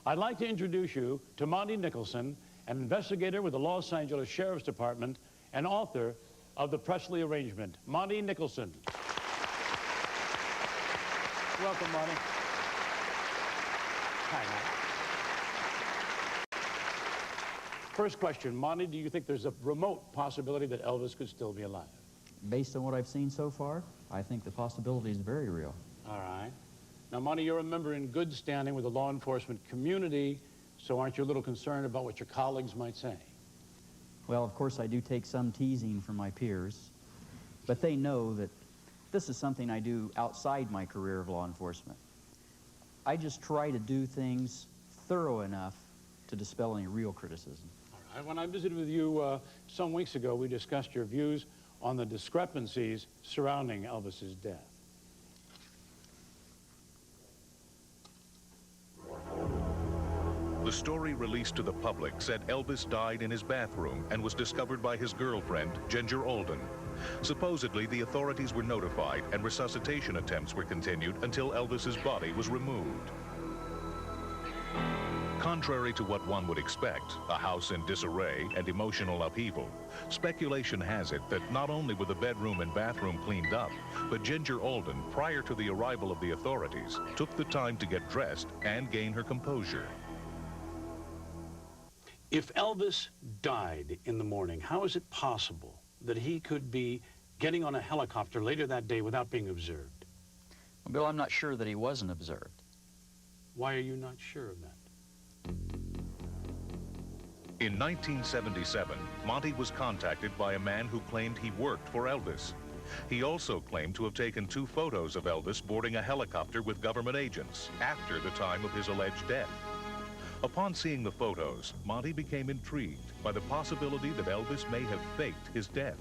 I'd like to introduce you to Monty Nicholson, an investigator with the Los Angeles Sheriff's Department and author of The Presley Arrangement. Monty Nicholson. Welcome, Monty. Hi, Monty. First question, Monty, do you think there's a remote possibility that Elvis could still be alive? Based on what I've seen so far, I think the possibility is very real. All right. Now, Monty, you're a member in good standing with the law enforcement community, so aren't you a little concerned about what your colleagues might say? Well, of course, I do take some teasing from my peers, but they know that this is something I do outside my career of law enforcement. I just try to do things thorough enough to dispel any real criticism. All right. When I visited with you some weeks ago, we discussed your views on the discrepancies surrounding Elvis's death. The story released to the public said Elvis died in his bathroom and was discovered by his girlfriend, Ginger Alden. Supposedly, the authorities were notified and resuscitation attempts were continued until Elvis's body was removed. Contrary to what one would expect, a house in disarray and emotional upheaval, speculation has it that not only were the bedroom and bathroom cleaned up, but Ginger Alden, prior to the arrival of the authorities, took the time to get dressed and gain her composure. If Elvis died in the morning, how is it possible that he could be getting on a helicopter later that day without being observed? Well, Bill, I'm not sure that he wasn't observed. Why are you not sure of that? In 1977, Monty was contacted by a man who claimed he worked for Elvis. He also claimed to have taken 2 photos of Elvis boarding a helicopter with government agents after the time of his alleged death. Upon seeing the photos, Monty became intrigued by the possibility that Elvis may have faked his death.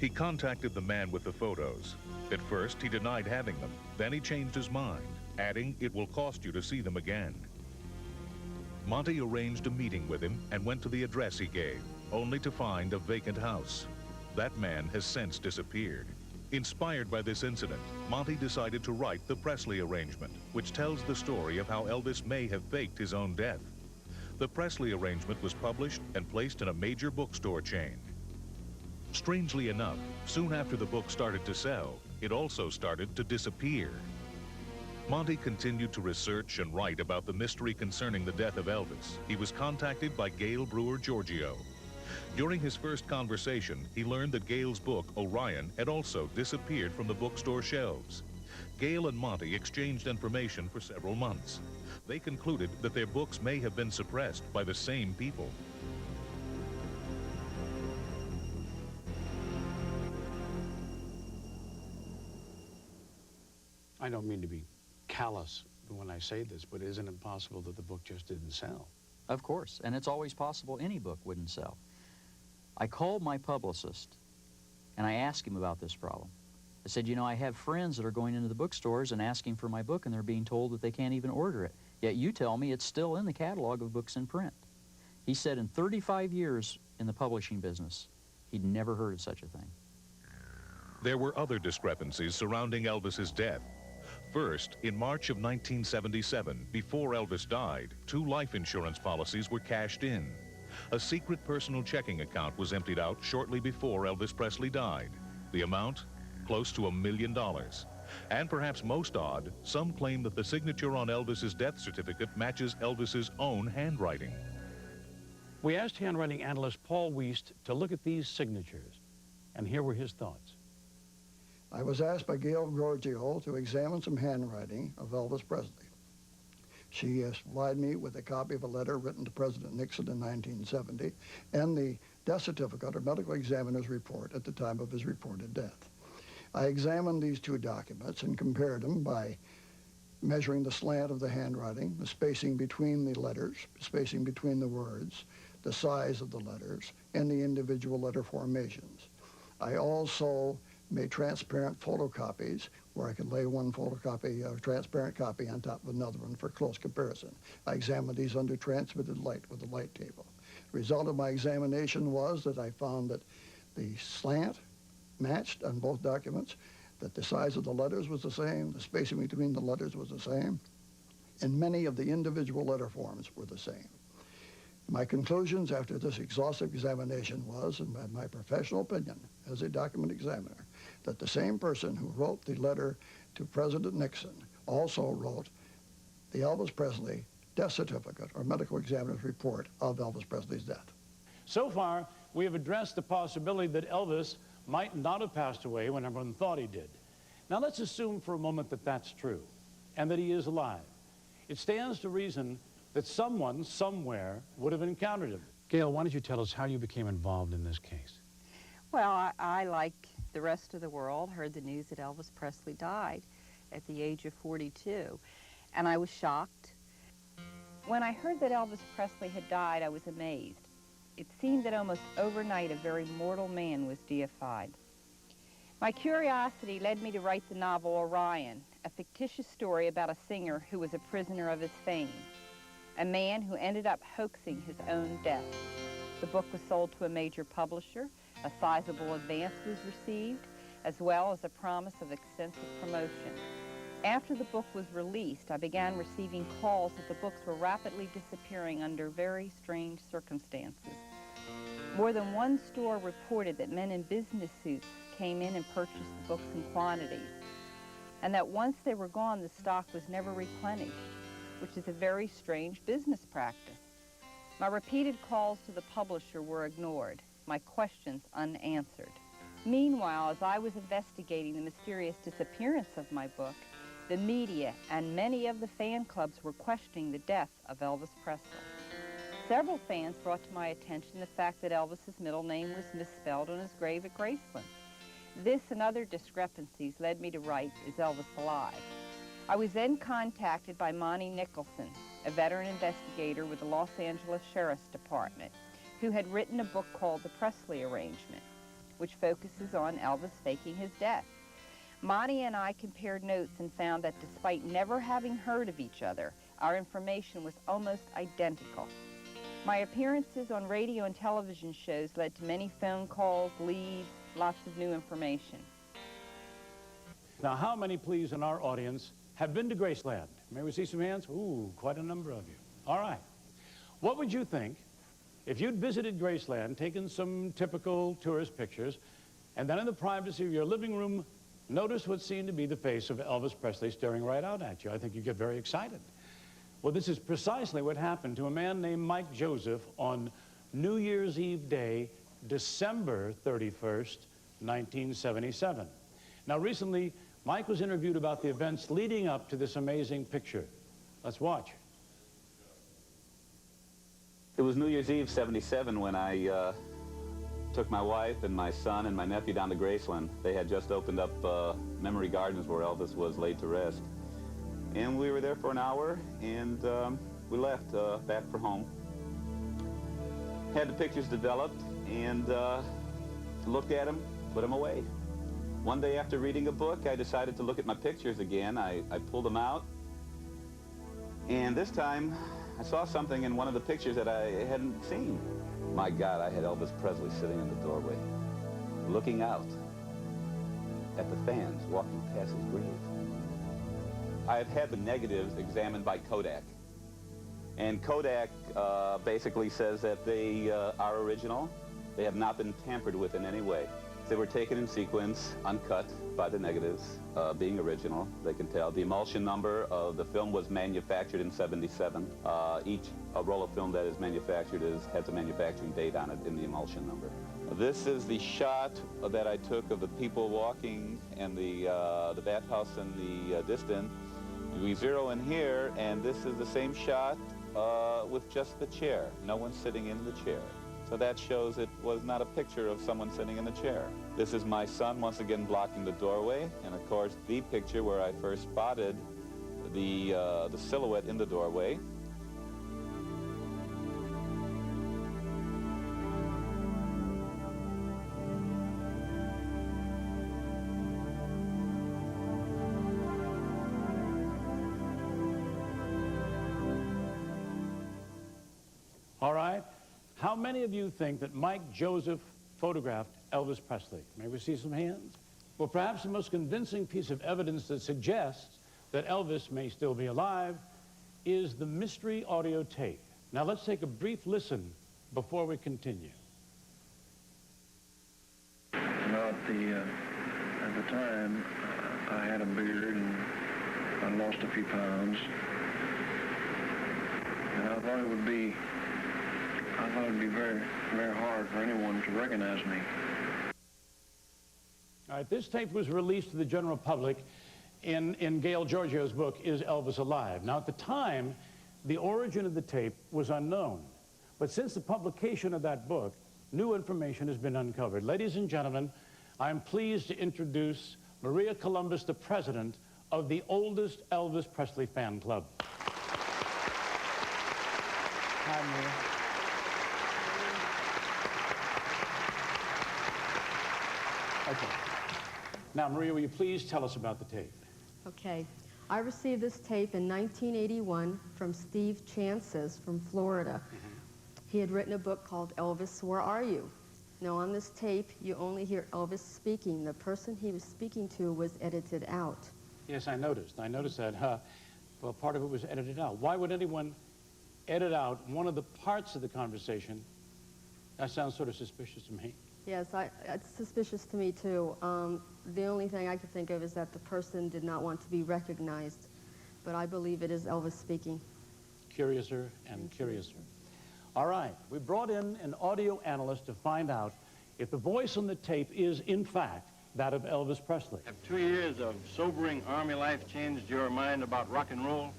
He contacted the man with the photos. At first, he denied having them. Then he changed his mind, adding, "It will cost you to see them again." Monty arranged a meeting with him and went to the address he gave, only to find a vacant house. That man has since disappeared. Inspired by this incident, Monty decided to write The Presley Arrangement, which tells the story of how Elvis may have faked his own death. The Presley Arrangement was published and placed in a major bookstore chain. Strangely enough, soon after the book started to sell, it also started to disappear. Monty continued to research and write about the mystery concerning the death of Elvis. He was contacted by Gail Brewer Giorgio. During his first conversation, he learned that Gail's book, Orion, had also disappeared from the bookstore shelves. Gail and Monty exchanged information for several months. They concluded that their books may have been suppressed by the same people. I don't mean to be callous when I say this, but isn't it possible that the book just didn't sell? Of course, and it's always possible any book wouldn't sell. I called my publicist, and I asked him about this problem. I said, you know, I have friends that are going into the bookstores and asking for my book, and they're being told that they can't even order it. Yet you tell me it's still in the catalog of books in print. He said in 35 years in the publishing business, he'd never heard of such a thing. There were other discrepancies surrounding Elvis's death. First, in March of 1977, before Elvis died, 2 life insurance policies were cashed in. A secret personal checking account was emptied out shortly before Elvis Presley died. The amount? Close to $1 million. And perhaps most odd, some claim that the signature on Elvis's death certificate matches Elvis's own handwriting. We asked handwriting analyst Paul Wiest to look at these signatures, and here were his thoughts. I was asked by Gail Giorgio to examine some handwriting of Elvis Presley. She supplied me with a copy of a letter written to President Nixon in 1970 and the death certificate or medical examiner's report at the time of his reported death. I examined these 2 documents and compared them by measuring the slant of the handwriting, the spacing between the letters, spacing between the words, the size of the letters, and the individual letter formations. I also made transparent photocopies where I could lay one photocopy, a transparent copy on top of another one for close comparison. I examined these under transmitted light with a light table. The result of my examination was that I found that the slant matched on both documents. that the size of the letters was the same, the spacing between the letters was the same, and many of the individual letter forms were the same. My conclusions after this exhaustive examination was, in my professional opinion as a document examiner, that the same person who wrote the letter to President Nixon also wrote the Elvis Presley death certificate or medical examiner's report of Elvis Presley's death. So far, we have addressed the possibility that Elvis might not have passed away when everyone thought he did. Now let's assume for a moment that that's true and that he is alive. It stands to reason that someone, somewhere, would have encountered him. Gail, why don't you tell us how you became involved in this case? Well, I, like the rest of the world, heard the news that Elvis Presley died at the age of 42, and I was shocked. When I heard that Elvis Presley had died, I was amazed. It seemed that almost overnight a very mortal man was deified. My curiosity led me to write the novel Orion, a fictitious story about a singer who was a prisoner of his fame, a man who ended up hoaxing his own death. The book was sold to a major publisher, a sizable advance was received, as well as a promise of extensive promotion. After the book was released, I began receiving calls that the books were rapidly disappearing under very strange circumstances. More than one store reported that men in business suits came in and purchased the books in quantities, and that once they were gone, the stock was never replenished, which is a very strange business practice. My repeated calls to the publisher were ignored, my questions unanswered. Meanwhile, as I was investigating the mysterious disappearance of my book, the media and many of the fan clubs were questioning the death of Elvis Presley. Several fans brought to my attention the fact that Elvis's middle name was misspelled on his grave at Graceland. This and other discrepancies led me to write, Is Elvis Alive? I was then contacted by Monty Nicholson, a veteran investigator with the Los Angeles Sheriff's Department, who had written a book called The Presley Arrangement, which focuses on Elvis faking his death. Monty and I compared notes and found that despite never having heard of each other, our information was almost identical. My appearances on radio and television shows led to many phone calls, leads, lots of new information. Now, how many, please, in our audience have been to Graceland? May we see some hands? Ooh, quite a number of you. All right. What would you think if you'd visited Graceland, taken some typical tourist pictures, and then in the privacy of your living room, notice what seemed to be the face of Elvis Presley staring right out at you? I think you'd get very excited. Well, this is precisely what happened to a man named Mike Joseph on New Year's Eve day, December 31st, 1977. Now, recently, Mike was interviewed about the events leading up to this amazing picture. Let's watch. It was New Year's Eve, 77, when I took my wife and my son and my nephew down to Graceland. They had just opened up Memory Gardens where Elvis was laid to rest. And we were there for an hour, and we left back for home. Had the pictures developed, and looked at them, put them away. One day after reading a book, I decided to look at my pictures again. I pulled them out, and this time I saw something in one of the pictures that I hadn't seen. My God, I had Elvis Presley sitting in the doorway, looking out at the fans walking past his grave. I have had the negatives examined by Kodak. And Kodak basically says that they are original. They have not been tampered with in any way. They were taken in sequence, uncut by the negatives, being original. They can tell. The emulsion number of the film was manufactured in 77. Each roll of film that is manufactured has a manufacturing date on it in the emulsion number. This is the shot that I took of the people walking and the bathhouse in the distance. We zero in here, and this is the same shot with just the chair. No one sitting in the chair. So that shows it was not a picture of someone sitting in the chair. This is my son once again blocking the doorway, and of course the picture where I first spotted the silhouette in the doorway. All right. How many of you think that Mike Joseph photographed Elvis Presley? May we see some hands? Well, perhaps the most convincing piece of evidence that suggests that Elvis may still be alive is the mystery audio tape. Now let's take a brief listen before we continue. Well, at the time, I had a beard and I lost a few pounds. And I thought it would be very, very hard for anyone to recognize me. All right, this tape was released to the general public in Gail Giorgio's book, Is Elvis Alive? Now, at the time, the origin of the tape was unknown. But since the publication of that book, new information has been uncovered. Ladies and gentlemen, I'm pleased to introduce Maria Columbus, the president of the oldest Elvis Presley fan club. Hi, Maria. Okay. Now, Maria, will you please tell us about the tape? Okay. I received this tape in 1981 from Steve Chances from Florida. He had written a book called Elvis, Where Are You? Now, on this tape, you only hear Elvis speaking. The person he was speaking to was edited out. Yes, I noticed that. Well, part of it was edited out. Why would anyone edit out one of the parts of the conversation? That sounds sort of suspicious to me. Yes, it's suspicious to me, too. The only thing I could think of is that the person did not want to be recognized, but I believe it is Elvis speaking. Curiouser and curiouser. All right, we brought in an audio analyst to find out if the voice on the tape is, in fact, that of Elvis Presley. Have 2 years of sobering Army life changed your mind about rock and roll?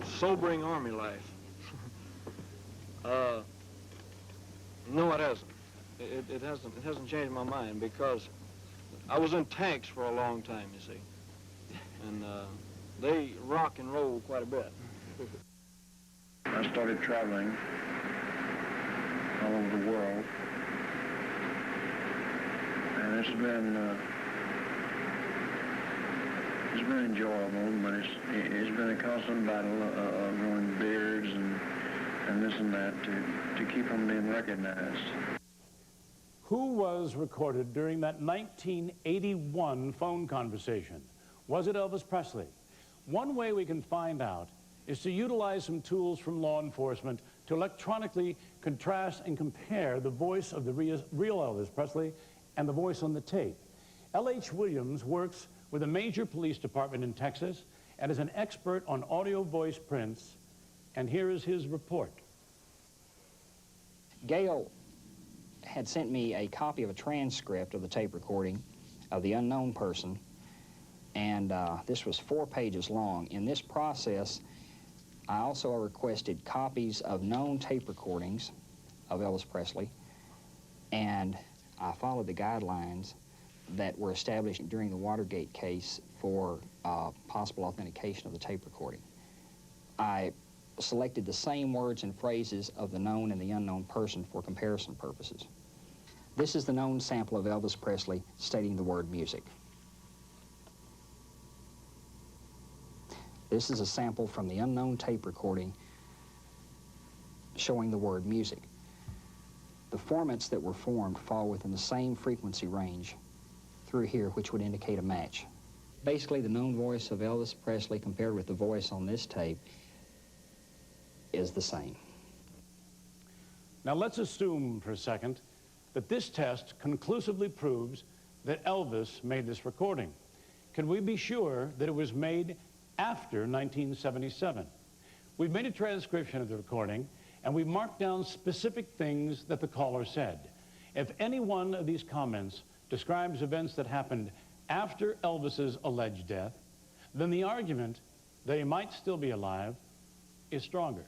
Sobering Army life? No, it hasn't. It hasn't changed my mind because I was in tanks for a long time, you see. And they rock and roll quite a bit. I started traveling all over the world. And it's been enjoyable, but it's been a constant battle of growing beards and this and that to keep from being recognized. Who was recorded during that 1981 phone conversation? Was it Elvis Presley? One way we can find out is to utilize some tools from law enforcement to electronically contrast and compare the voice of the real Elvis Presley and the voice on the tape. L.H. Williams works with a major police department in Texas and is an expert on audio voice prints, and here is his report. Gail had sent me a copy of a transcript of the tape recording of the unknown person, and this was 4 pages long. In this process, I also requested copies of known tape recordings of Elvis Presley, and I followed the guidelines that were established during the Watergate case for possible authentication of the tape recording. I selected the same words and phrases of the known and the unknown person for comparison purposes. This is the known sample of Elvis Presley stating the word music. This is a sample from the unknown tape recording showing the word music. The formats that were formed fall within the same frequency range through here, which would indicate a match. Basically, the known voice of Elvis Presley compared with the voice on this tape is the same. Now let's assume for a second that this test conclusively proves that Elvis made this recording. Can we be sure that it was made after 1977? We've made a transcription of the recording, and we've marked down specific things that the caller said. If any one of these comments describes events that happened after Elvis's alleged death, then the argument that he might still be alive is stronger.